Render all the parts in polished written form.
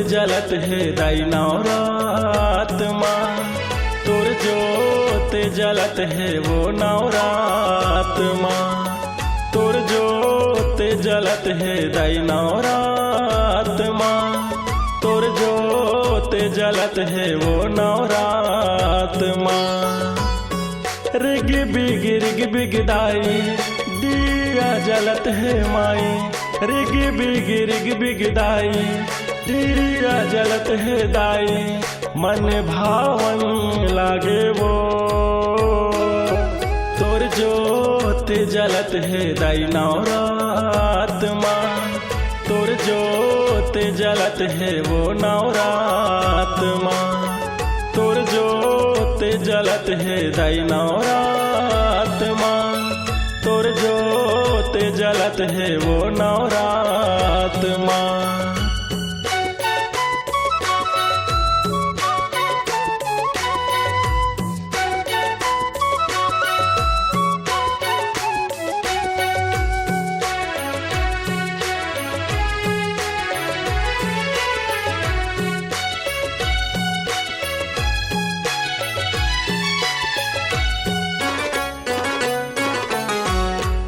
जलत है दाई नवरात माँ, तोर जोत जलत है वो नवरात माँ, तोर जोत जलत है दाई नवरात माँ, तोर जोत जलत है वो नवरात माँ। रिग बिग दाई दिया जलत है माई, रिग बिग दाई दिया जलत है दाई, मन भावन लागे वो तोर जोत जलत है दाई नवरात माँ, तोर जोत जलत है वो नवरात माँ, तोर जोत जलत है दाई नवरात माँ, तोर जोत जलत है वो नवरात माँ।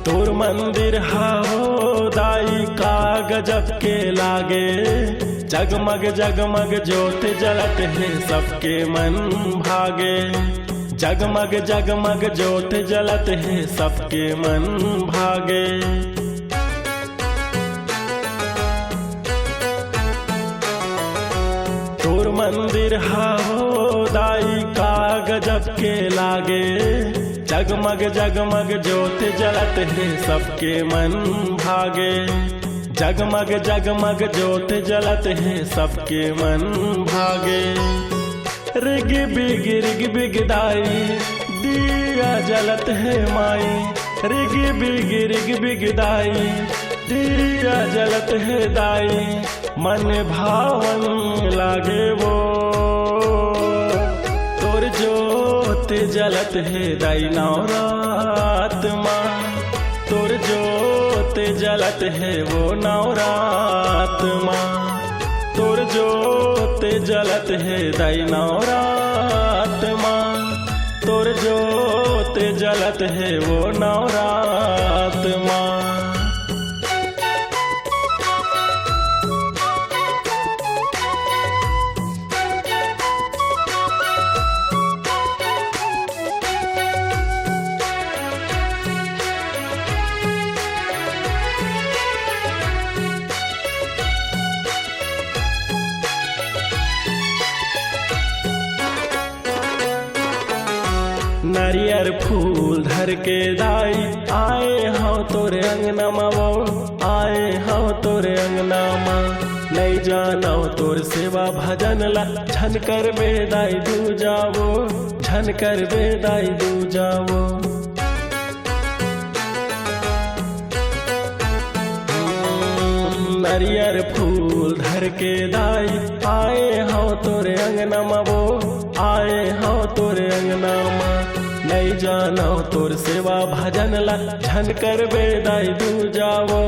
तोर मंदिर हाओ दाई का गजब के लागे, जगमग जगमग ज्योत जलत है सबके मन भागे, जगमग जगमग ज्योत जलत है सबके मन भागे। तोर मंदिर हाओ दाई का गजब के लागे, जगमग जगमग ज्योत जलत है सबके मन भागे, जगमग जगमग ज्योत जलत है सबके मन भागे। रिग बिग दाई दिया जलत है माई, रिग बिग दाई दिया जलत है दाई, मन भावन लागे वो तोर जोत जलत है दाई नवरात माँ, तोर जोत जलत है वो नवरात माँ, तोर जोत जलत है दाई नवरात माँ, तोर जोत जलत है वो नवरात माँ। नारियर फूल धर के दाई आए हो तोरे अंगना वो, आए हो तोरे अंगना माँ, नहीं जानो तोर सेवा भजन ला, झन कर बेदाई दू जावो, झन कर बेदाई दू जावो। नारियर फूल धर के दाई आए हो तोरे अंगना वो, आए हो तोरे अंगना माँ, नहीं जानो तोर सेवा भजन ला, झन कर बेदाई दू जावो,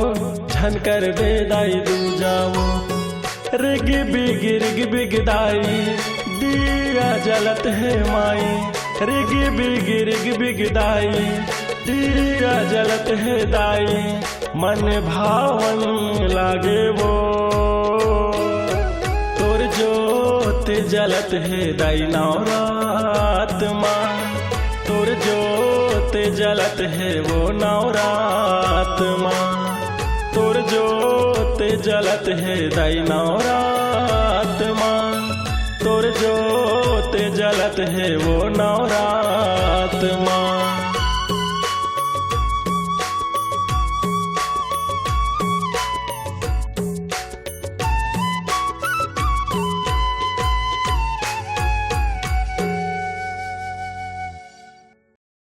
झन कर बेदाई दू जावो। रिग बिग दाई दिया जलत है माई, रिग बिग दाई दिया जलत है दाई, मन भावन लागे वो तोर जोत जलत है दाई नवरात माँ, तोर जोत जलत है वो नवरात माँ, तोर जोत जलत है दाई नवरात माँ, तोर जोत जलत है वो नवरात।